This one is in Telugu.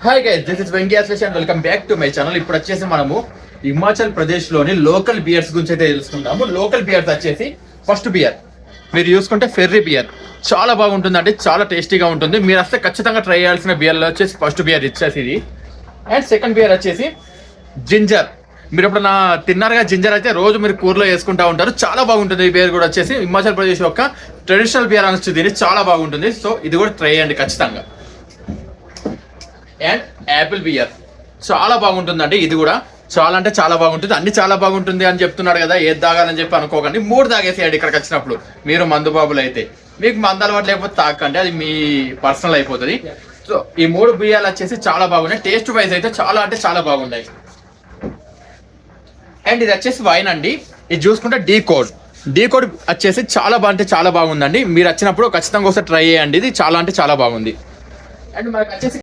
Hi guys, this is Venkaiah and welcome back to my channel. ఇప్పుడు వచ్చేసి మనము హిమాచల్ ప్రదేశ్ లోని లోకల్ బియర్స్ గురించి అయితే తెలుసుకుందాము. లోకల్ బియర్స్ వచ్చేసి ఫస్ట్ బియర్ మీరు చూసుకుంటే ఫెర్రీ బియర్ చాలా బాగుంటుంది, అంటే చాలా టేస్టీగా ఉంటుంది. మీరు వస్తే ఖచ్చితంగా ట్రై చేయాల్సిన బియర్లో వచ్చేసి ఫస్ట్ బియర్ ఇచ్చేసి ఇది. అండ్ సెకండ్ బియర్ వచ్చేసి జింజర్. మీరు ఇప్పుడు తిన్నారుగా జింజర్ అయితే రోజు మీరు కూరలో వేసుకుంటా ఉంటారు, చాలా బాగుంటుంది. ఈ బియర్ కూడా వచ్చేసి హిమాచల్ ప్రదేశ్ యొక్క ట్రెడిషనల్ బియర్ అనొచ్చు, దీన్ని చాలా బాగుంటుంది. సో ఇది కూడా ట్రై చేయండి ఖచ్చితంగా. అండ్ యాపిల్ బియర్ చాలా బాగుంటుందండి, ఇది కూడా చాలా అంటే చాలా బాగుంటుంది. అన్ని చాలా బాగుంటుంది అని చెప్తున్నాడు కదా, ఏది తాగాలని చెప్పి అనుకోకండి. 3 తాగేసేయండి ఇక్కడికి వచ్చినప్పుడు. మీరు మందు బాబులు అయితే మీకు మందు అలవాటు లేకపోతే తాకండి, అది మీ పర్సనల్ అయిపోతుంది. సో ఈ 3 బియ్యాలు వచ్చేసి చాలా బాగున్నాయి, టేస్ట్ వైజ్ అయితే చాలా అంటే చాలా బాగున్నాయి. అండ్ ఇది వచ్చేసి వైన్ అండి, ఇది చూసుకుంటే డీ కోడ్ వచ్చేసి చాలా అంటే చాలా బాగుందండి. మీరు వచ్చినప్పుడు ఖచ్చితంగా ఒకసారి ట్రై చేయండి, ఇది చాలా అంటే చాలా బాగుంది. అండ్ మనకు వచ్చేసి